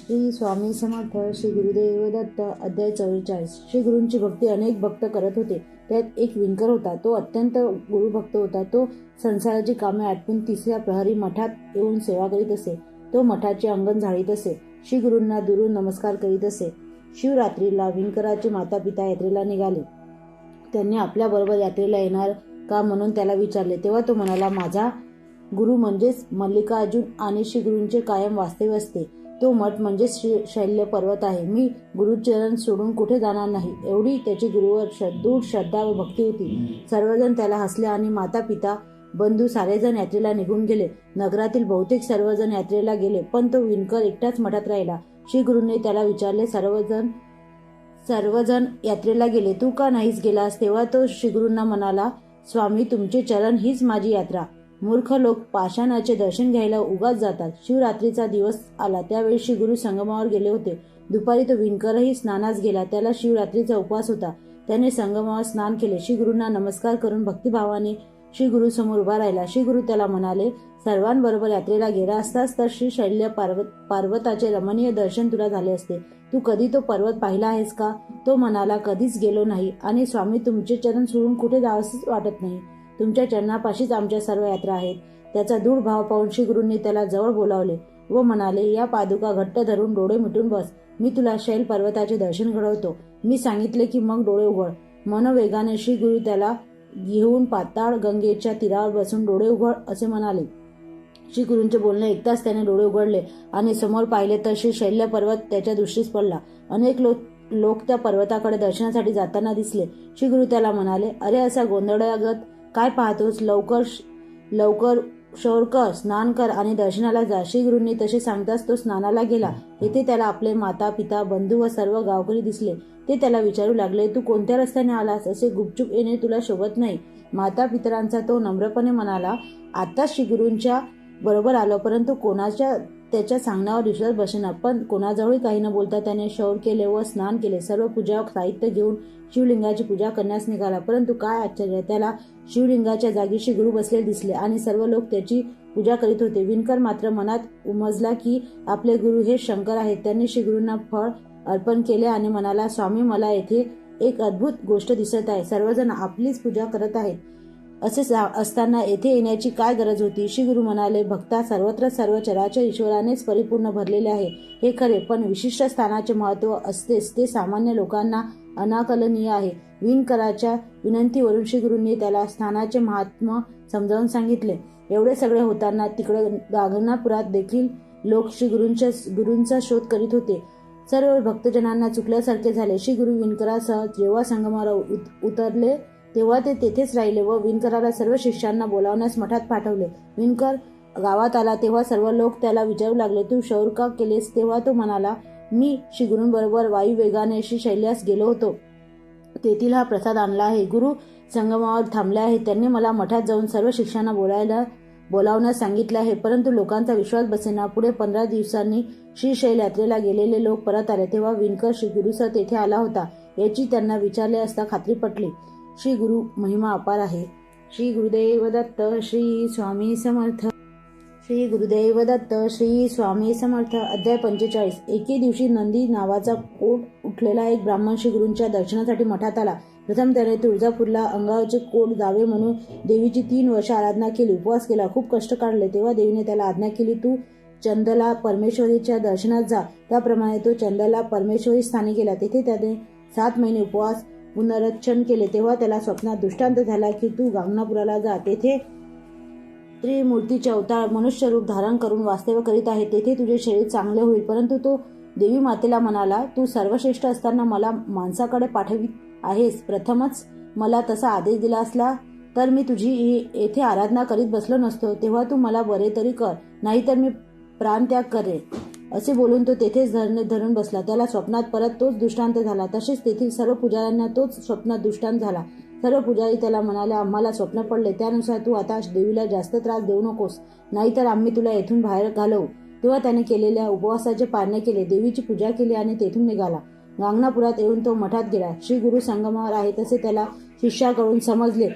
श्री स्वामी समर्थ. श्री गुरुदेव दत्त. अध्याय 44. श्री गुरूंची भक्ती अनेक भक्त करत होते. त्यात एक विणकर होता. तो अत्यंत गुरुभक्त होता. तो संसाराची कामे आटपून तिसऱ्या प्रहरी मठात येऊन सेवा करीत असे. तो मठाचे अंगण झाडीत असे. श्री गुरूंना दुरून नमस्कार करीत असे. शिवरात्रीला विणकराचे माता पिता यात्रेला निघाले. त्यांनी आपल्याबरोबर यात्रेला येणार का म्हणून त्याला विचारले. तेव्हा तो म्हणाला, माझा गुरु म्हणजेच मल्लिकार्जुन आणि श्री गुरूंचे कायम वास्तव्य असते. तो मठ म्हणजे श्री शैल्य पर्वत आहे. मी गुरुचरण सोडून कुठे जाणार नाही. एवढी त्याची गुरुवर दूर श्रद्धा व भक्ती होती. सर्वजण त्याला हसले आणि माता पिता बंधू सारेजण यात्रेला निघून गेले. नगरातील बहुतेक सर्वजण यात्रेला गेले, पण तो विणकर एकटाच मठात राहिला. श्री गुरूंनी त्याला विचारले, सर्वजण यात्रेला गेले, तू का नाहीच गेलास? तेव्हा तो श्री गुरूंना म्हणाला, स्वामी, तुमचे चरण हीच माझी यात्रा. मूर्ख लोक पाषाणाचे दर्शन घ्यायला उगाच जातात. शिवरात्रीचा दिवस आला. त्यावेळी श्री गुरु संगमावर गेले होते. दुपारी तो विणकरही स्नानास गेला. त्याला शिवरात्रीचा उपवास होता. त्याने संगमावर स्नान केले. श्री गुरूंना नमस्कार करून भक्तिभावाने श्री गुरु समोर उभा राहिला. श्री गुरु त्याला म्हणाले, सर्वांबरोबर यात्रेला गेला असतास तर श्री शैल्य पर्वताचे रमणीय दर्शन तुला झाले असते. तू कधी तो पर्वत पाहिला आहेस का? तो म्हणाला, कधीच गेलो नाही. आणि स्वामी, तुमचे चरण सोडून कुठे जावंसच वाटत नाही. तुमच्या चरणापाशीच आमच्या सर्व यात्रा आहेत. त्याचा दृढ भाव पाहून श्री गुरूंनी त्याला जवळ बोलावले व म्हणाले, या पादुका घट्ट धरून डोळे मिटून बस. मी तुला शैल पर्वताचे दर्शन घडवतो. मी सांगितले की मग डोळे उघड. मनोवेगाने श्री गुरु त्याला घेऊन पाताळ गंगेच्या तीरावर बसून डोळे उघड असे म्हणाले. श्री गुरूंचे बोलणे ऐकताच त्याने डोळे उघडले आणि समोर पाहिले तर श्री शैल्य पर्वत त्याच्या दृष्टीस पडला. अनेक लोक त्या पर्वताकडे दर्शनासाठी जाताना दिसले. श्री गुरु त्याला म्हणाले, अरे असा गोंधळागत काय पाहतोस? लवकर शौर कर, स्नान कर आणि दर्शनाला जा. श्री गुरूंनी तसे सांगताच तो स्नानाला गेला. तेथे त्याला आपले माता पिता बंधू व सर्व गावकरी दिसले. ते त्याला विचारू लागले, तू कोणत्या रस्त्याने आलास? असे गुपचूप येणे तुला शोभत नाही. माता पितरांचा तो नम्रपणे म्हणाला, आताच श्री गुरूंच्या बरोबर आलो, परंतु कोणाच्या त्याच्या सांगण्यावर विश्वास बसेना. पण कोणाजवळही काही न बोलता त्याने शौर केले व स्नान केले. सर्व पूजा साहित्य घेऊन शिवलिंगाची पूजा करण्यास निघाला. परंतु काय आश्चर्य, त्याला शिवलिंगाच्या जागी श्री गुरु बसलेले दिसले आणि सर्व लोक त्याची पूजा करीत होते. विणकर मात्र मनात उमजला की आपले गुरु हे शंकर आहेत. त्यांनी श्री गुरूंना फळ अर्पण केले आणि म्हणाला, स्वामी, मला येथे एक अद्भुत गोष्ट दिसत आहे. सर्वजण आपलीच पूजा करत आहेत. असे असताना येथे येण्याची काय गरज होती? श्री गुरु म्हणाले, भक्ता, सर्वत्र सर्व चराचर ईश्वरानेच परिपूर्ण भरलेले आहे, हे खरे, पण विशिष्ट स्थानाचे महत्त्व असतेच ते सामान्य लोकांना अनाकलनीय आहे. विणकराच्या विनंतीवरून श्री गुरूंनी त्याला स्थानाचे महात्म्य समजावून सांगितले. एवढे सगळे होताना तिकडे गागनापुरात देखील लोक श्री गुरूंचा शोध करीत होते. सर्व भक्तजनांना चुकल्यासारखे झाले. श्री गुरु विणकरासह जेव्हा संगमावर उतरले तेव्हा ते तेथेच राहिले व विणकराला सर्व शिष्यांना बोलावण्यास मठात पाठवले. विणकर गावात आला तेव्हा सर्व लोक त्याला विचारू लागले, तू शौर का केलेस? तेव्हा तो म्हणाला, मी श्री गुरूंबरोबर वायुवेगाने श्री शैल्यास गेलो होतो. तेथील हा प्रसाद आणला आहे. गुरु संगमावर थांबले आहेत. त्यांनी मला मठात जाऊन सर्व शिष्यांना बोलावण्यास सांगितले आहे, परंतु लोकांचा विश्वास बसेना. पुढे 15 दिवसांनी श्री शैल यात्रेला गेलेले लोक परत आले तेव्हा विणकर श्री गुरुसह तेथे आला होता याची त्यांना विचारले असता खात्री पटली. श्री गुरु महिमा अपार आहे. श्री गुरुदेव दत्त. श्री स्वामी समर्थ. श्री गुरुदेव दत्त. श्री स्वामी समर्थ. अध्याय 45. एके दिवशी नंदी नावाचा कोट उठलेला एक ब्राह्मण श्री गुरूंच्या दर्शनासाठी मठात आला. प्रथम त्याने तुळजापूरला अंगावरचे कोट जावे म्हणून देवीची 3 वर्ष आराधना केली, उपवास केला, खूप कष्ट काढले. तेव्हा देवीने त्याला आज्ञा केली, तू चंदला परमेश्वरीच्या दर्शनात जा. त्याप्रमाणे तो चंदला परमेश्वरी स्थानी गेला. तेथे त्याने 7 महिने उपवास पुनरचन केले. तेव्हा त्याला स्वप्नात दृष्टांत झाला की तू गागनापुराला जा. तेथे त्रिमूर्तीचे अवतार मनुष्य रूप धारण करून वास्तव्य करीत आहे. तेथे तुझे शरीर चांगले होईल. परंतु तो देवी मातेला म्हणाला, तू सर्वश्रेष्ठ असताना मला माणसाकडे पाठवित आहेस. प्रथमच मला तसा आदेश दिला असला तर मी तुझी येथे आराधना करीत बसलो नसतो. तेव्हा तू मला बरे तरी कर, नाहीतर मी प्राणत्याग करेन. असे बोलून तो तेथेच धरून बसला. त्याला स्वप्नात परत तोच दृष्टांत झाला. तसेच तेथील सर्व पुजाऱ्यांना तोच स्वप्नात दृष्टांत झाला. सर्व पुजारी त्याला म्हणाले, आम्हाला स्वप्न पडले, त्यानुसार तू आता देवीला जास्त त्रास देऊ नकोस, नाहीतर आम्ही तुला येथून बाहेर घालवू. तेव्हा त्याने केलेल्या उपवासाचे पाळणे केले, देवीची पूजा केली आणि तेथून निघाला. गागनापुरात येऊन तो मठात गेला. श्री गुरु संगमावर आहे तसे त्याला शिष्याकडून समजले.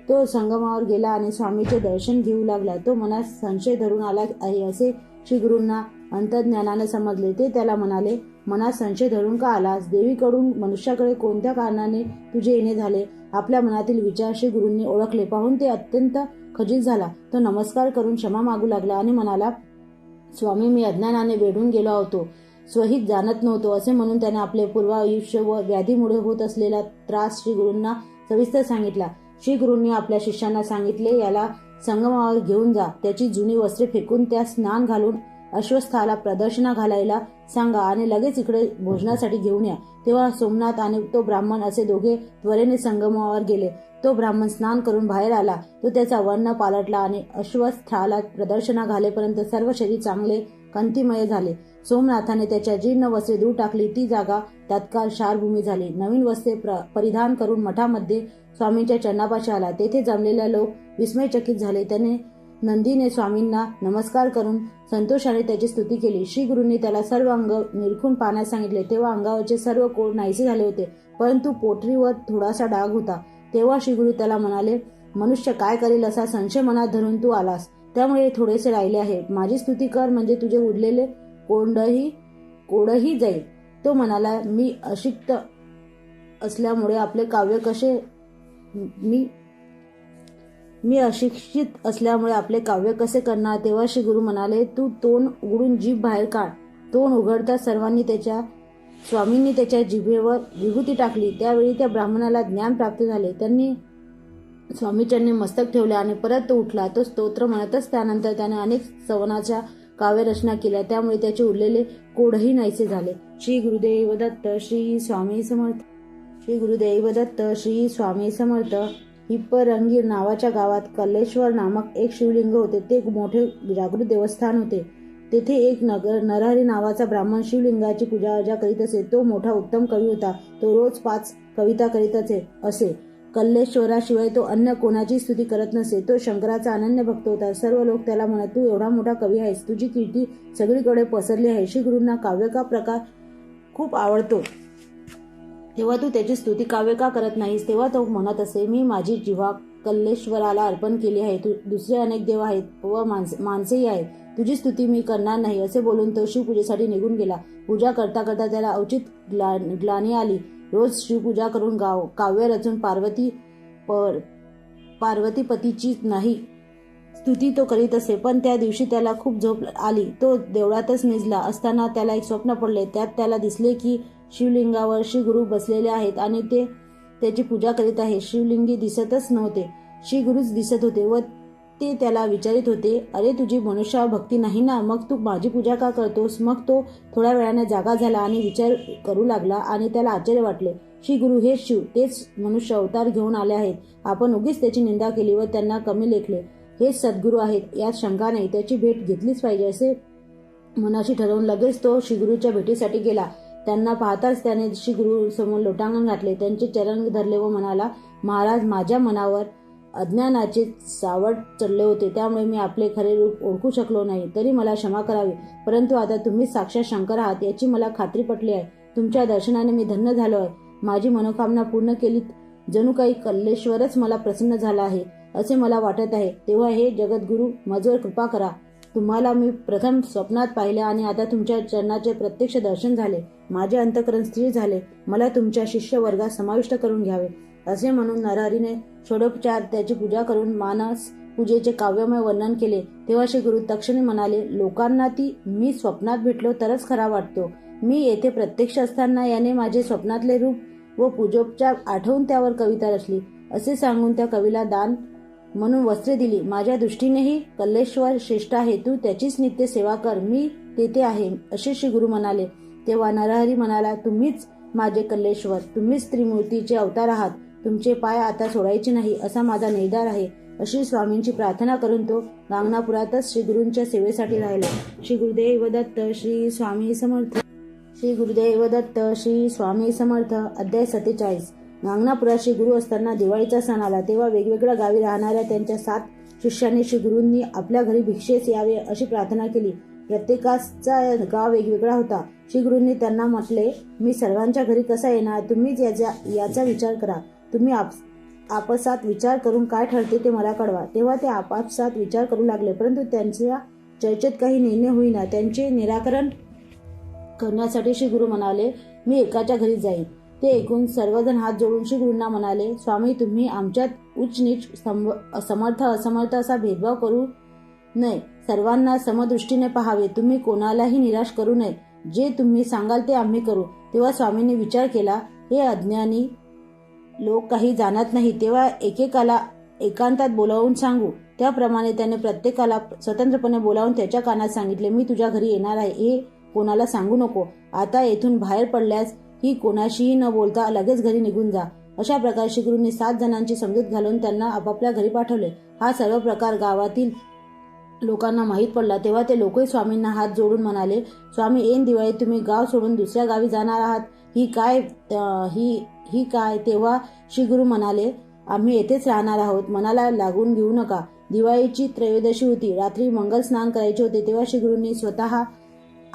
तो संगमावर गेला आणि स्वामीचे दर्शन घेऊ लागला. तो मनात संशय धरून आला आहे असे श्री गुरूंना अंतर्ज्ञानाने समजले. ते त्याला म्हणाले, मनात संशय धरून का आलास? देवीकडून मनुष्याकडे कोणत्या कारणाने तुझे येणे झाले? आपल्या मनातील विचार श्री गुरूंनी ओळखले. पाहून ते अत्यंत खचित झाला. तो नमस्कार करून क्षमा मागू लागला आणि म्हणाला, स्वामी, मी अज्ञानाने वेढून गेलो होतो, स्वहित जाणत नव्हतो, असे म्हणून त्याने आपले पूर्वायुष्य व व्याधीमुळे होत असलेला त्रास श्री गुरूंना सविस्तर सांगितला. श्री गुरूंनी आपल्या शिष्यांना सांगितले, याला संगमावर घेऊन जा, त्याची जुनी वस्त्रे फेकून त्यास स्नान घालून अश्वस्थाला प्रदक्षिणा घालायला सांगा आणि लगेच इकडे भोजनासाठी घेऊन या. तेव्हा सोमनाथ आणि तो ब्राह्मण असे दोघे त्वरेने संगमावर गेले. तो ब्राह्मण स्नान करून बाहेर आला. तो त्याचा वर्ण पालटला आणि अश्वस्थाला प्रदक्षिणा घालेपर्यंत सर्व शरीर चांगले कांतिमय झाले. सोमनाथाने त्याच्या जीर्ण वस्त्रे दूर टाकली. ती जागा तत्काळ क्षारभूमी झाली. नवीन वस्त्रे परिधान करून मठामध्ये स्वामींच्या चरणापाशी आला. तेथे जमलेले लोक विस्मयचकित झाले. त्याने नंदीने स्वामींना नमस्कार करून संतोषाने त्याची स्तुती केली. श्री गुरूंनी त्याला सर्व अंग निरखून पाहण्यास सांगितले. तेव्हा अंगावरचे सर्व कोड नाहीसे झाले होते, परंतु पोटरीवर थोडासा डाग होता. तेव्हा श्री गुरु त्याला म्हणाले, मनुष्य काय करेल असा संशय मनात धरून तू आलास, त्यामुळे थोडेसे राहिले आहे. माझी स्तुती कर, म्हणजे तुझे उरलेले कोडही जाईल. तो म्हणाला, मी अशिक्त असल्यामुळे आपले काव्य कसे मी अशिक्षित असल्यामुळे आपले काव्य कसे करणार? तेव्हा श्री गुरु म्हणाले, तू तोंड उघडून जीभ बाहेर काढ. तोंड उघडता स्वामींनी त्याच्या जिभेवर विभूती टाकली. त्यावेळी त्या ब्राह्मणाला ज्ञान प्राप्त झाले. त्यांनी स्वामीचरणी मस्तक ठेवले आणि परत तो उठला. तो स्तोत्र म्हणतच त्यानंतर त्याने अनेक सवनाच्या काव्यरचना केल्या. त्यामुळे त्याचे उरलेले कोडही नाहीसे झाले. श्री गुरुदेव दत्त. श्री स्वामी समर्थ. श्री गुरुदेव दत्त. श्री स्वामी समर्थ. हिप्परंगी नावाच्या गावात कल्लेश्वर नामक एक शिवलिंग होते. ते एक मोठे जागृत देवस्थान होते. तेथे एक नरहरी नावाचा ब्राह्मण शिवलिंगाची पूजा अर्चा करीत असे. तो मोठा उत्तम कवी होता. तो रोज 5 कविता करीत असे. कल्लेश्वराशिवाय तो अन्य कोणाची स्तुती करत नसे. तो शंकराचा अनन्य भक्त होता. सर्व लोक त्याला म्हणत, तू एवढा मोठा कवी आहेस, तुझी कीर्ती सगळीकडे पसरली आहे. श्री गुरूंना काव्य का प्रकार खूप आवडतो, तेव्हा तू त्याची स्तुती काव्य का करत नाहीस? तेव्हा तो म्हणत असे, मी माझी जिव्हा कल्लेश्वराला अर्पण केली आहे. दुसरे अनेक देव आहेत व माणसेही आहेत, तुझी स्तुती मी करणार नाही, असे बोलून तो शिवपूजेसाठी निघून गेला. पूजा करता करता त्याला अवचित ग्लानी आली. रोज शिवपूजा करून काव्य रचून पार्वतीपतीची नाही स्तुती तो करीत असे. पण त्या दिवशी त्याला खूप झोप आली. तो देवळातच निजला असताना त्याला एक स्वप्न पडले. त्यात त्याला दिसले की शिवलिंगावर श्री गुरु बसलेले आहेत आणि ते त्याची पूजा करीत आहे. शिवलिंगी दिसतच नव्हते, श्री गुरुच दिसत होते व ते त्याला विचारित होते, अरे तुझी मनुष्यावर भक्ती नाही ना, मग तू माझी पूजा का करतोस? मग तो थोड्या वेळाने जागा झाला आणि विचार करू लागला आणि त्याला आश्चर्य वाटले. श्री गुरु हे शिव, तेच मनुष्य अवतार घेऊन आले आहेत. आपण उगीच त्याची निंदा केली व त्यांना कमी लेखले. हे सद्गुरू आहेत, यात शंका नाही. त्याची भेट घेतलीच पाहिजे असे मनाशी ठरवून लगेच तो श्री गुरुच्या भेटीसाठी गेला. त्यांना पाहताच त्याने श्री गुरु समोर लोटांगण घातले, त्यांचे चरण धरले व म्हणाला, महाराज, माझ्या मनावर अज्ञानाचे सावट चढले होते, त्यामुळे मी आपले खरे रूप ओळखू शकलो नाही. तरी मला क्षमा करावी. परंतु आता तुम्ही साक्षात शंकर आहात याची मला खात्री पटली आहे. तुमच्या दर्शनाने मी धन्य झालो आहे. माझी मनोकामना पूर्ण केली. जणू काही कल्लेश्वरच मला प्रसन्न झाला आहे असे मला वाटत आहे. तेव्हा हे जगद्गुरु माझ्यावर कृपा करा. तुम्हाला मी प्रथम स्वप्नात पाहिले आणि आता तुमच्या चरणाचे प्रत्यक्ष दर्शन झाले. माझे अंतःकरण स्थिर झाले. मला तुमच्या शिष्य वर्गात समाविष्ट करून घ्यावे. असे म्हणून नरहरीने षोडोपचार त्याची पूजा करून मानस पूजेचे काव्यमय वर्णन केले. तेव्हा श्री गुरु तक्षणी म्हणाले, लोकांना ती मी स्वप्नात भेटलो तरच खरा वाटतो. मी येथे प्रत्यक्ष असताना याने माझे स्वप्नातले रूप व पूजोपचार आठवून त्यावर कविता रचली. असे सांगून त्या कवीला दान म्हणून वस्त्रे दिली. माझ्या दृष्टीनेही कल्लेश्वर श्रेष्ठ आहे, तू त्याचीच नित्य सेवा कर, मी तेथे आहे, असे श्री गुरु म्हणाले. तेव्हा नरहरी म्हणाला, तुम्हीच माझे कल्लेश्वर, तुम्हीच त्रिमूर्तीचे अवतार आहात. तुमचे पाय आता सोडायचे नाही असा माझा निर्धार आहे. अशी स्वामींची प्रार्थना करून तो गांगणापुरातच श्री गुरूंच्या सेवेसाठी राहिला. श्री गुरुदेव दत्त. श्री स्वामी समर्थ. श्री गुरुदेव दत्त. श्री स्वामी समर्थ. अध्याय 47. गांगणापुरात श्री गुरु असताना दिवाळीचा सण आला. तेव्हा वेगवेगळ्या गावी राहणाऱ्या त्यांच्या 7 शिष्यांनी श्री गुरूंनी आपल्या घरी भिक्षेस यावे अशी प्रार्थना केली. प्रत्येकाचा गाव वेगवेगळा होता. श्री गुरूंनी त्यांना म्हटले, मी सर्वांच्या घरी कसा येणार? तुम्हीच याचा विचार करा. तुम्ही आपसात विचार करून काय ठरते ते मला कळवा. तेव्हा ते आपापसात विचार करू लागले, परंतु त्यांच्या चर्चेत काही निर्णय होईना. त्यांचे निराकरण करण्यासाठी श्री गुरु म्हणाले, मी एकाच्या घरी जाईन. ते ऐकून सर्वजण हात जोडून श्री गुरूंना म्हणाले, स्वामी, तुम्ही आमच्यात उच्च नीच, समर्थ असमर्थ असा भेदभाव करू नये. सर्वांना समदृष्टीने पाहावे. तुम्ही कोणालाही निराश करू नये. जे तुम्ही सांगाल ते आम्ही करू. तेव्हा स्वामींनी विचार केला, हे अज्ञानी लोक काही जाणत नाही, तेव्हा एकेकाला एकांतात बोलावून सांगू. त्याप्रमाणे त्याने प्रत्येकाला स्वतंत्रपणे बोलावून त्याच्या कानात सांगितले, मी तुझ्या घरी येणार आहे, हे कोणाला सांगू नको. आता येथून बाहेर पडल्यास ही कोणाशीही न बोलता लगेच घरी निघून जा. अशा प्रकारे श्री गुरूंनी 7 जणांची समजूत घालून त्यांना आपापल्या घरी पाठवले. हा सर्व प्रकार गावातील लोकांना माहीत पडला. तेव्हा ते लोकही स्वामींना हात जोडून म्हणाले, स्वामी, ऐन दिवाळीत तुम्ही गाव सोडून दुसऱ्या गावी जाणार आहात, ही काय? तेव्हा श्री गुरु म्हणाले, आम्ही येथेच राहणार आहोत, मनाला लागून घेऊ नका. दिवाळीची त्रयोदशी होती. रात्री मंगल स्नान करायचे होते. तेव्हा श्री गुरूंनी स्वतः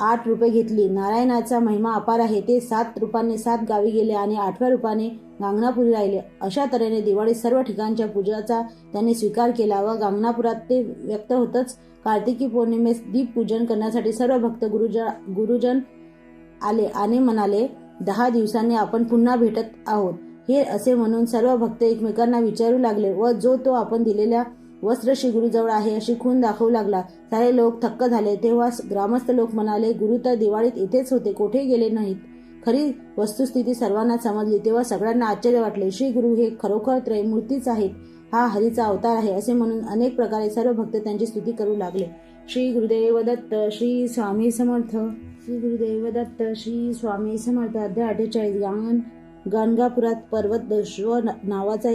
8 रुपये घेतली. नारायणाचा महिमा अपार आहे. ते 7 रुपयांनी 7 गावी गेले आणि 8व्या रुपयाने गांगणापुरी राहिले. अशा तऱ्हेने दिवाळीत सर्व ठिकाणच्या पूजाचा त्यांनी स्वीकार केला व गांगणापुरात ते व्यक्त होतच. कार्तिकी पौर्णिमेस दीपपूजन करण्यासाठी सर्व भक्त गुरुजन आले आणि म्हणाले, 10 दिवसांनी आपण पुन्हा भेटत आहोत. हे असे म्हणून सर्व भक्त एकमेकांना विचारू लागले व जो तो आपण दिलेल्या वस्त्र श्री गुरुजवळ आहे अशी खूण दाखवू लागला. सारे लोक थक्क झाले. तेव्हा ग्रामस्थ लोक म्हणाले, गुरु तर दिवाळीत इथेच होते, कोठे गेले नाहीत. खरी वस्तुस्थिती सर्वांना समजली. तेव्हा सगळ्यांना आश्चर्य वाटले. श्री गुरु हे खरोखर त्रयमूर्तीच आहेत, हा हरीचा अवतार आहे असे म्हणून अनेक प्रकारे सर्व भक्त त्यांची स्तुती करू लागले. श्री गुरुदेव दत्त. श्री स्वामी समर्थ. श्री गुरुदेव दत्त. श्री स्वामी समर्थ. अध्याय 48. गाणगापुरात पर्वतदर्श्व नावाचा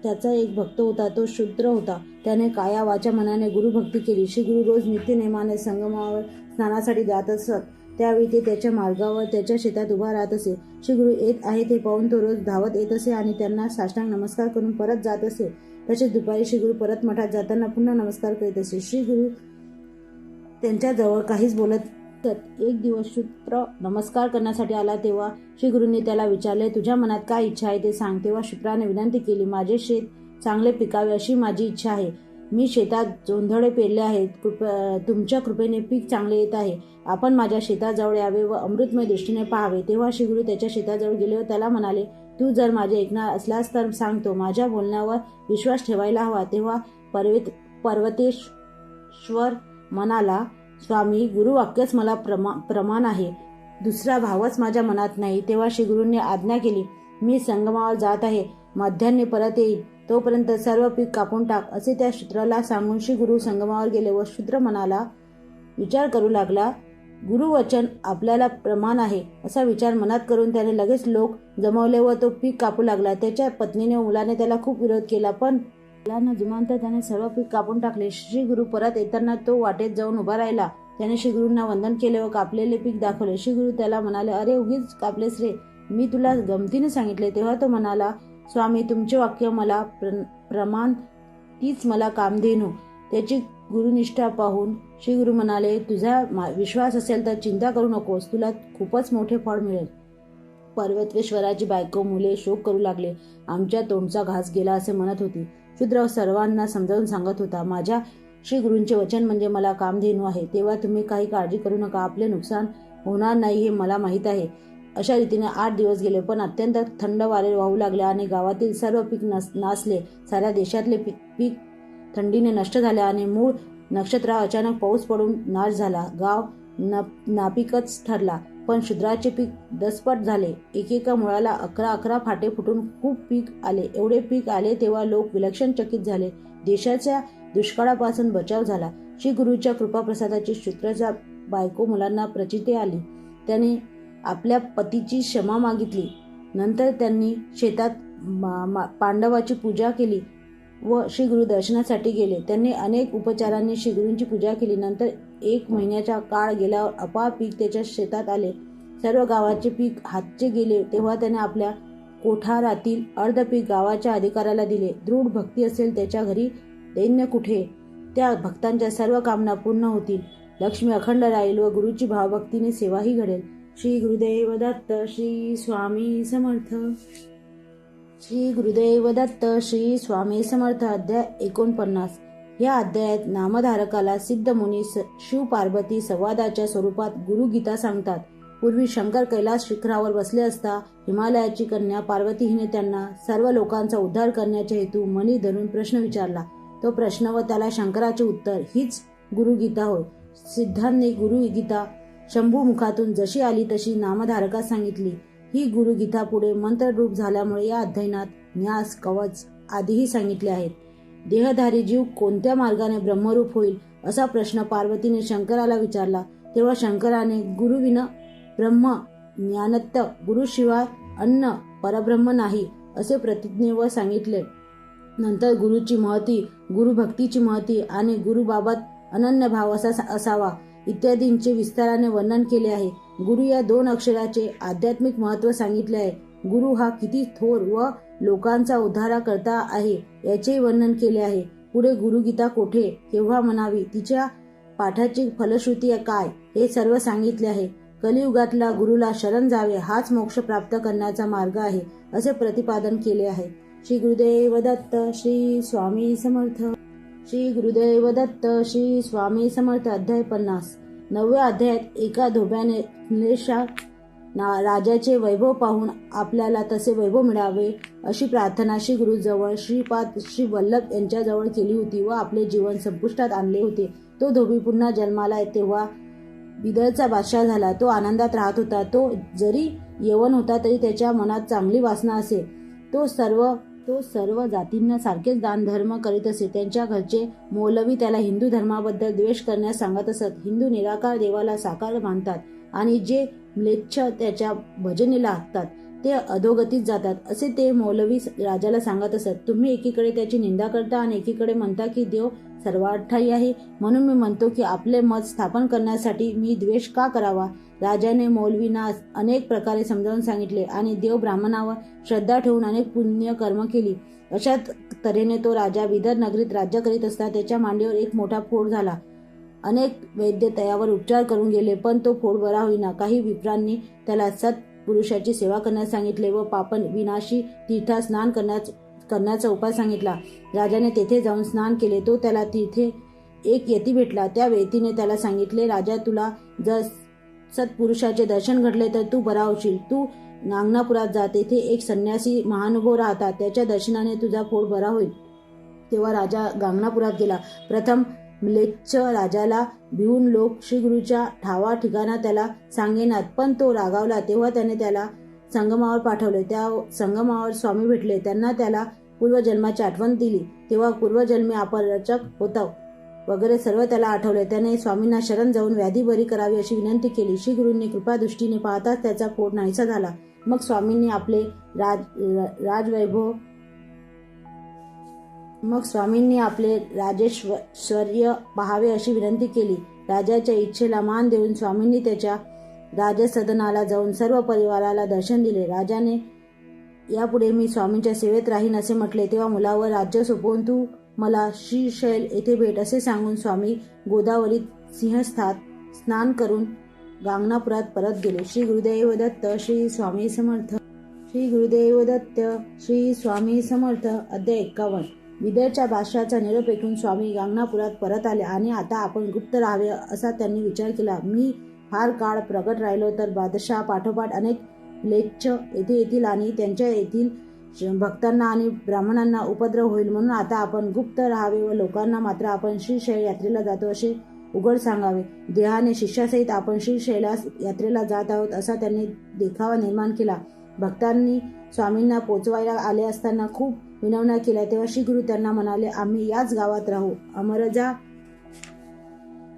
त्याचा एक भक्त होता. तो शूद्र होता. त्याने काया वाचा मनाने गुरुभक्ती केली. श्री गुरु रोज नित्यनेमाने संगमावर स्नानासाठी जात असत. त्यावेळी ते त्याच्या मार्गावर त्याच्या शेतात उभा राहत असे. श्री गुरु येत आहे ते पाहून तो रोज धावत येत असे आणि त्यांना साष्टांग नमस्कार करून परत जात असे. तसेच दुपारी श्री गुरु परत मठात जाताना पुन्हा नमस्कार करीत असे. श्री गुरु त्यांच्याजवळ काहीच बोलत. एक दिवस शूद्र नमस्कार करण्यासाठी आला. तेव्हा श्री गुरूंनी त्याला विचारले, तुझ्या मनात काय इच्छा आहे ते सांग. तेव्हा शूद्राने विनंती केली, माझे शेत चांगले पिकावे अशी माझी इच्छा आहे. मी शेतात जोंधळे पेरले आहेत. तुमच्या कृपेने पीक चांगले येत आहे. आपण माझ्या शेताजवळ यावे व अमृतमय दृष्टीने पाहावे. तेव्हा श्री गुरु त्याच्या शेताजवळ गेले व त्याला म्हणाले, तू जर माझे ऐकणार असलास तर सांगतो, माझ्या बोलण्यावर विश्वास ठेवायला हवा. तेव्हा पर्वतेश्वर म्हणाला, स्वामी, गुरुवाक्यच मला प्रमाण आहे, दुसरा भावच माझ्या मनात नाही. तेव्हा श्री गुरूंनी आज्ञा केली, मी संगमावर जात आहे, मध्यान्ही परत येईल, तोपर्यंत सर्व पीक कापून टाक असे त्या शूद्राला सांगून श्री गुरु संगमावर गेले व शूद्र मनाला विचार करू लागला, गुरुवचन आपल्याला प्रमाण आहे असा विचार मनात करून त्याने लगेच लोक जमवले व तो पीक कापू लागला. त्याच्या पत्नीने व मुलाने त्याला खूप विरोध केला, पण न जुमानता त्याने सर्व पीक कापून टाकले. श्री गुरु परत येताना तो वाटेत जाऊन उभा राहिला. त्याने श्री गुरूंना वंदन केले व कापलेले पीक दाखवले. श्री गुरु त्याला म्हणाले, अरे उगीच कापलेस रे, मी तुला गमतीने सांगितले. तेव्हा तो म्हणाला, स्वामी, तुमचे वाक्य मला प्रमाण, तीच मला कामधेनू. त्याची गुरुनिष्ठा पाहून श्री गुरु म्हणाले, तुझा विश्वास असेल तर चिंता करू नकोस, तुला खूपच मोठे फळ मिळेल. पर्वतेश्वराची बायको मुले शोक करू लागले. आमच्या तोंडचा घास गेला असे म्हणत होती. शूद्र सर्वांना समजावून सांगत होता, माझ्या श्री गुरूंचे वचन म्हणजे मला कामधेनू आहे. तेव्हा तुम्ही काही काळजी करू नका, आपले नुकसान होणार नाही हे मला माहीत आहे. अशा रीतीने 8 दिवस गेले, पण अत्यंत थंड वारे वाहू लागले आणि गावातील सर्व पीक नासले. साऱ्या देशातले पीक थंडीने नष्ट झाले आणि मूळ नक्षत्रा अचानक पाऊस पडून नाश झाला. गाव नापिकच ठरला. पण शूद्राचे पीक दसपट झाले. एकेका मुळाला 11 फाटे फुटून खूप पीक आले. एवढे पीक आले तेव्हा लोक विलक्षण चकित झाले. देशाच्या दुष्काळापासून बचाव झाला. श्री गुरुच्या कृपाप्रसादाची शूद्राच्या बायको मुलांना प्रचिती आली. त्याने आपल्या पतीची क्षमा मागितली. नंतर त्यांनी शेतात पांडवाची पूजा केली व श्री गुरु दर्शनासाठी गेले. त्यांनी अनेक उपचारांनी श्री गुरूंची पूजा केली. नंतर 1 महिन्याचा काळ गेल्यावर अपार पीक त्याच्या शेतात आले. सर्व गावाचे पीक हातचे गेले. तेव्हा त्याने आपल्या कोठारातील अर्ध पीक गावाच्या अधिकाऱ्याला दिले. दृढ भक्ती असेल त्याच्या घरी दैन्य कुठे. त्या भक्तांच्या सर्व कामना पूर्ण होतील, लक्ष्मी अखंड राहील व गुरुची भावभक्तीने सेवाही घडेल. श्री गुरुदेव दत्त. श्री स्वामी समर्थ. श्री गुरुदेव दत्त. श्री स्वामी समर्थ. अध्याय 49. या अध्यायात नामधारकाला सिद्ध मुनी शिव पार्वती संवादाच्या स्वरूपात गुरुगीता सांगतात. पूर्वी शंकर कैलास शिखरावर बसले असता हिमालयाची कन्या पार्वती हिने त्यांना सर्व लोकांचा उद्धार करण्याच्या हेतू मणी धरून प्रश्न विचारला. तो प्रश्न व त्याला शंकराचे उत्तर हीच गुरुगीता होय. सिद्धांनी गुरुगीता शंभू मुखातून जशी आली तशी नामधारकास सांगितली. ही गुरुगीता पुढे मंत्ररूप झाल्यामुळे या अध्ययनात न्यास, कवच आदीही सांगितले आहेत. देहधारी जीव कोणत्या मार्गाने ब्रह्मरूप होईल असा प्रश्न पार्वतीने शंकराला विचारला. तेव्हा शंकराने गुरुविन ब्रह्म ज्ञानत्त, गुरुशिवाय अन्न परब्रह्म नाही असे प्रतिज्ञेवर सांगितले. नंतर गुरुची महती, गुरुभक्तीची महती आणि गुरुबाबत अनन्य भाव असावा इत्यादींचे विस्ताराने वर्णन केले आहे. गुरु या 2 अक्षराचे आध्यात्मिक महत्त्व सांगितले आहे. गुरु हा किती थोर व लोकांचा उद्धार करता आहे याचेही वर्णन केले आहे. पुढे गुरुगीता कोठे, केव्हा म्हणावी, तिच्या पाठाची फलश्रुती काय हे सर्व सांगितले आहे. कलियुगातला गुरुला शरण जावे हाच मोक्ष प्राप्त करण्याचा मार्ग आहे असे प्रतिपादन केले आहे. श्री गुरुदेव दत्त. श्री स्वामी समर्थ. श्री गुरुदेव दत्त. श्री स्वामी समर्थ. अध्याय 50. 9व्या अध्यायात एका धोब्याने राजाचे वैभव पाहून आपल्याला तसे वैभव मिळावे अशी प्रार्थना श्री गुरुजवळ श्रीपाद श्री वल्लभ यांच्याजवळ केली होती व आपले जीवन संपुष्टात आणले होते. तो धोबी पुन्हा जन्माला तेव्हा बिदरचा बादशाह झाला. तो आनंदात राहत होता. तो जरी यवन होता तरी त्याच्या मनात चांगली वासना असे. तो सर्व जातींना सारखेच दान धर्म करीत असे. त्यांच्या घरचे मौलवी त्याला हिंदू धर्माबद्दल द्वेष करण्यास सांगत असत. हिंदू निराकार देवाला साकार मानतात आणि जे म्लेच्छ त्याच्या भजनीला लागतात ते अधोगतीत जातात असे ते मौलवी राजाला सांगत असत. तुम्ही एकीकडे त्याची निंदा करता आणि एकीकडे म्हणता की देव सर्वाठायी आहे. म्हणून मी म्हणतो की आपले मत स्थापन करण्यासाठी मी द्वेष का करावा. राजाने मौलवींना अनेक प्रकारे समजावून सांगितले आणि देव ब्राह्मणावर श्रद्धा ठेवून अनेक पुण्य कर्म केली. अशा तऱ्हेने तो राजा बिदर नगरीत राज्य करीत असता त्याच्या मांडीवर एक मोठा फोड झाला. अनेक वैद्य त्यावर उपचार करून गेले पण तो फोड बरा होईना. काही विप्रांनी त्याला सत्पुरुषाची सेवा करण्यास सांगितले व पापन विनाशी तीर्थात स्नान करण्याचा उपाय सांगितला. राजाने तेथे जाऊन स्नान केले. तो त्याला तिथे एक यती भेटला. त्या यतीने त्याला सांगितले, राजा, तुला जर सत्पुरुषाचे दर्शन घडले तर तू बरा होशील. तू गांगनापुरात जा. तेथे एक संन्यासी महानुभव राहतात. त्याच्या दर्शनाने तुझा फोड बरा होईल. तेव्हा राजा गांगनापुरात गेला. प्रथम म्लेच्छ राजाला भिवून लोक श्रीगुरूच्या ठावा ठिकाणा त्याला सांगेनात पण तो रागावला. तेव्हा त्याने त्याला संगमावर पाठवले. त्या संगमावर स्वामी भेटले. त्यांना त्याला पूर्वजन्माची आठवण दिली. तेव्हा पूर्वजन्मी आपण रचक होतो वगैरे सर्व त्याला आठवले. त्याने स्वामींना शरण जाऊन व्याधी बरी करावी अशी विनंती केली. श्री गुरूंनी कृपादृष्टीने पाहताच त्याचा फोड नाहीसा झाला. मग स्वामींनी आपले राजेश्वर्य पाहावे अशी विनंती केली. राजाच्या इच्छेला मान देऊन स्वामींनी त्याच्या राजसदनाला जाऊन सर्व परिवाराला दर्शन दिले. राजाने यापुढे मी स्वामींच्या सेवेत राहीन असे म्हटले. तेव्हा मुलावर राज्य सोपवून तू मला श्रीशैल येथे भेट असे सांगून स्वामी गोदावरीत सिंहस्थात स्नान करून गांगनापुरात परत गेले. श्री गुरुदेव दत्त. श्री स्वामी समर्थ. श्री गुरुदेव दत्त. श्री स्वामी समर्थ. अध्याय 51. बिदरच्या बादशाहाचा निरोप ऐकून स्वामी गांगनापुरात परत आले आणि आता आपण गुप्त राहावे असा त्यांनी विचार केला. मी फार काळ प्रगट राहिलो तर बादशाह पाठोपाठ अनेक म्लेच्छ येथे येतील आणि त्यांच्या येथील भक्तांना आणि ब्राह्मणांना उपद्रव होईल. म्हणून आता आपण गुप्त राहावे व लोकांना मात्र आपण श्रीशैल यात्रेला जातो असे उघड सांगावे. देहाने शिष्यासहित आपण श्रीशैलास यात्रेला जात आहोत असा त्यांनी देखावा निर्माण केला. भक्तांनी स्वामींना पोचवायला आले असताना खूप विनवण्या केल्या. तेव्हा श्री गुरु त्यांना म्हणाले, आम्ही याच गावात राहू, अमरजा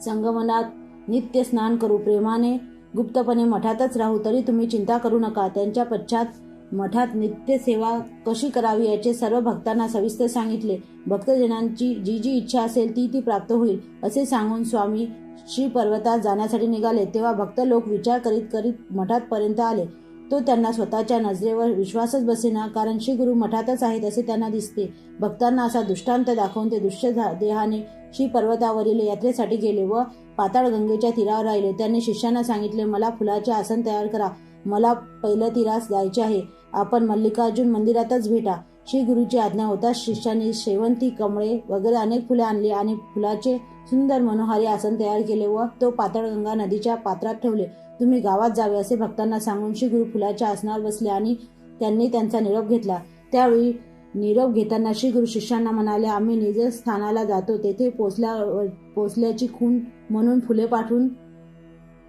संगमनात नित्य स्नान करू, प्रेमाने गुप्तपणे मठातच राहू, तरी तुम्ही चिंता करू नका. त्यांच्या पश्चात मठात नित्य सेवा कशी करावी याचे सर्व भक्तांना सविस्तर सांगितले. भक्तजनांची जी जी इच्छा असेल ती प्राप्त होईल असे सांगून स्वामी श्री पर्वतात जाण्यासाठी निघाले. तेव्हा भक्त लोक विचार करीत करीत मठात पर्यंत आले. तो त्यांना स्वतःच्या नजरेवर विश्वासच बसेना, कारण श्री गुरु मठातच आहेत असे त्यांना दिसते. भक्तांना असा दृष्टांत दाखवून ते दृश्य देहाने श्री पर्वतावरील यात्रेसाठी गेले व पाताळगंगेच्या तीरावर राहिले. त्यांनी शिष्यांना सांगितले, मला फुलाचे आसन तयार करा, मला पहिल्या तीरास जायचे आहे, आपण मल्लिकार्जुन मंदिरातच भेटा. श्री गुरुची आज्ञा होताच शिष्याने शेवंती, कमळे वगैरे अनेक फुले आणली आणि फुलाचे सुंदर मनोहारी आसन तयार केले व तो पाताळगंगा नदीच्या पात्रात ठेवले. तुम्ही गावात जावे असे भक्तांना सांगून श्री गुरु फुलाच्या आसनावर बसले आणि त्यांनी त्यांचा निरोप घेतला. त्यावेळी निरोप घेताना श्री गुरु शिष्यांना म्हणाले, आम्ही निज स्थानाला जातो. तेथे पोचल्याची खूण म्हणून फुले पाठवून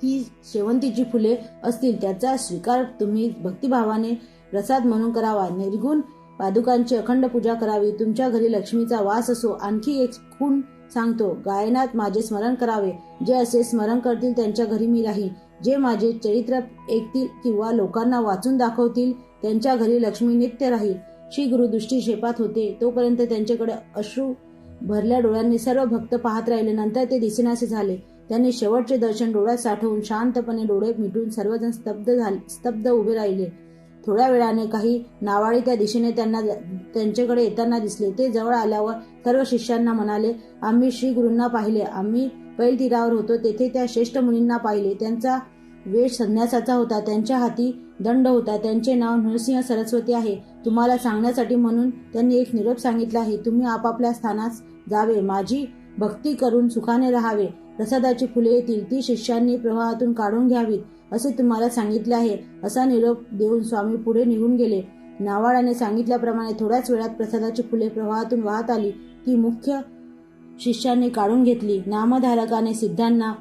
ती शेवंतीची फुले असतील त्याचा स्वीकार तुम्ही भक्तिभावाने प्रसाद म्हणून करावा. निर्गुण पादुकांची अखंड पूजा करावी. तुमच्या घरी लक्ष्मीचा वास असो. आणखी एक खूण सांगतो, गायनात माझे स्मरण करावे. जे असे स्मरण करतील त्यांच्या घरी मी राहीन. जे माझे चरित्र ऐकतील किंवा लोकांना वाचून दाखवतील त्यांच्या घरी लक्ष्मी नित्य राहील. श्री गुरु दृष्टीक्षेपात होते तोपर्यंत त्यांच्याकडे अश्रू भरल्या डोळ्यांनी सर्व भक्त पाहत राहिले. नंतर ते दिसेनासे झाले. त्यांनी शेवटचे दर्शन डोळ्यात साठवून शांतपणे डोळे मिटून सर्वजण स्तब्ध उभे राहिले. थोड्या वेळाने काही नावाडी त्या दिशेने त्यांच्याकडे येताना दिसले. ते जवळ आल्यावर सर्व शिष्यांना म्हणाले, आम्ही श्री गुरूंना पाहिले. आम्ही पैल तीरावर होतो तेथे त्या श्रेष्ठ मुनींना पाहिले. त्यांचा वेश संन्यासाचा होता. त्यांच्या हाती दंड होता. त्यांचे नाव नृसिंह सरस्वती आहे. तुम्हाला सांगण्यासाठी म्हणून त्यांनी एक निरोप सांगितला आहे. तुम्ही आपापल्या स्थानास जावे. माझी भक्ती करून सुखाने राहावे. प्रसादाची फुले येतील ती शिष्यांनी प्रवाहातून काढून घ्यावीत असे तुम्हाला सांगितले आहे. असा निरोप देऊन स्वामी पुढे निघून गेले. नावाड्याने सांगितल्याप्रमाणे थोड्याच वेळात प्रसादाची फुले प्रवाहातून वाहत आली. ती मुख्य शिष्यांनी काढून घेतली. नामधारकाने सिद्धांना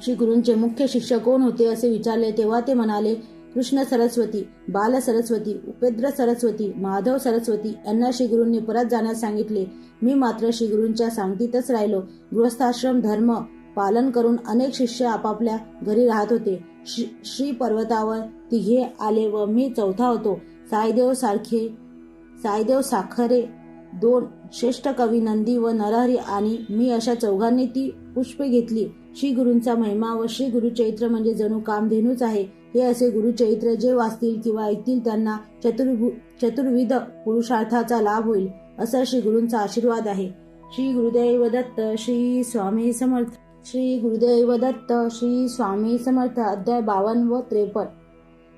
श्री गुरूंचे मुख्य शिष्य कोण होते असे विचारले तेव्हा ते म्हणाले, कृष्ण सरस्वती, बाल सरस्वती, उपेंद्र सरस्वती, माधव सरस्वती यांना श्री गुरूंनी परत जाण्यास सांगितले. मी मात्र श्री गुरूंच्या सांगतीतच राहिलो. गृहस्थाश्रम धर्म पालन करून अनेक शिष्य आपापल्या घरी राहत होते. श्री पर्वतावर तिघे आले व मी चौथा होतो. सायदेव साखरे, दोन श्रेष्ठ कवी नंदी व नरहरी आणि मी अशा चौघांनी ती पुष्पे घेतली. श्री गुरूंचा महिमा व श्री गुरुचरित्र म्हणजे जणू कामधेनूच आहे. हे असे गुरुचरित्र जे वाचतील किंवा ऐकतील त्यांना चतुर्विध पुरुषार्थाचा लाभ होईल असा श्री गुरूंचा आशीर्वाद आहे. श्री गुरुदेव दत्त. श्री स्वामी समर्थ. श्री गुरुदेव दत्त. श्री स्वामी समर्थ. अध्याय 52 व 53.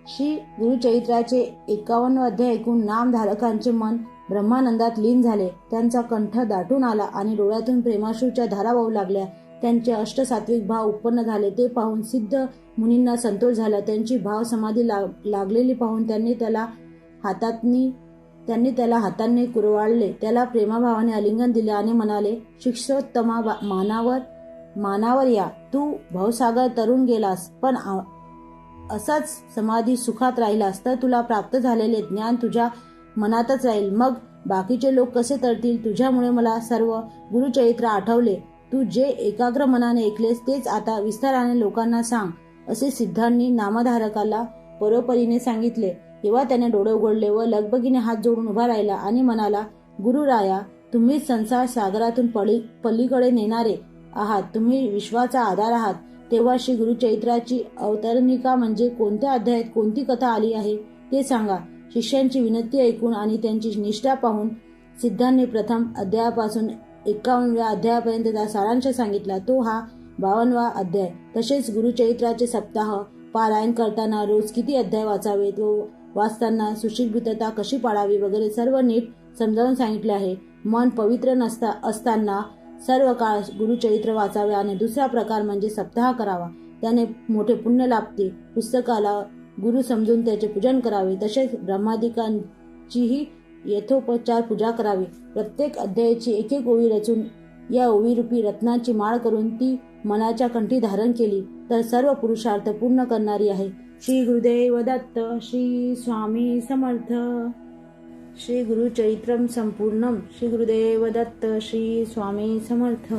श्री गुरुचरित्राचे 51 अध्याय ऐकून नामधारकांचे मन ब्रह्मानंदात लीन झाले. त्यांचा कंठ दाटून आला आणि डोळ्यातून प्रेमाश्रूच्या धारा वाहू लागल्या. त्यांचे अष्टसात्विक भाव उत्पन्न झाले. ते पाहून सिद्ध मुनींना संतोष झाला. त्यांची भाव समाधी लागलेली पाहून त्यांनी त्याला हातांनी कुरवाळले. त्याला प्रेमाभावाने आलिंगन दिले आणि म्हणाले, शिक्षोत्तमा, मानावर या. तू भवसागर तरुण गेलास पण असाच समाधी सुखात राहिलास तर तुला प्राप्त झालेले ज्ञान तुझ्या मनातच राहील. मग बाकीचे लोक कसे तरतील? तुझ्यामुळे मला सर्व गुरुचरित्र आठवले. तू जे एकाग्र मनाने ऐकलेस तेच आता विस्ताराने लोकांना सांग असे सिद्धांनी नामधारकाला परोपरीने सांगितले. तेव्हा त्याने डोळे उघडले व लगबगीने हात जोडून उभा राहिला आणि म्हणाला, गुरुराया, तुम्हीच संसार सागरातून पलीकडे नेणारे आहात. तुम्ही विश्वाचा आधार आहात. तेव्हा श्री गुरुचरित्राची अवतरणिका म्हणजे कोणत्या अध्यायात कोणती कथा आली आहे ते सांगा. शिष्यांची विनंती ऐकून आणि त्यांची निष्ठा पाहून सिद्धांनी प्रथम अध्यायापासून 51व्या अध्यायापर्यंतचा सारांश सांगितला. तो हा 52वा अध्याय. तसेच गुरुचरित्राचे सप्ताह पारायण करताना रोज किती अध्याय वाचावेत व वाचताना सुशिक्षितता कशी पाळावी वगैरे सर्व नीट समजावून सांगितले आहे. मन पवित्र असताना सर्व काळ गुरुचरित्र वाचावे आणि दुसरा प्रकार म्हणजे सप्ताह करावा. त्याने मोठे पुण्य लाभते. पुस्तकाला गुरु समजून त्याचे पूजन करावे. तसेच ब्रह्मादिकांचीही यथोपचार पूजा करावी. प्रत्येक अध्यायाची एक एक ओवी रचून या ओवीरूपी रत्नाची माळ करून ती मनाच्या कंठी धारण केली तर सर्व पुरुषार्थ पूर्ण करणारी आहे. श्री गुरुदेव दत्त. श्री स्वामी समर्थ. श्री गुरुचरित्रम संपूर्णम. श्री गुरुदेव दत्त. श्री स्वामी समर्थ.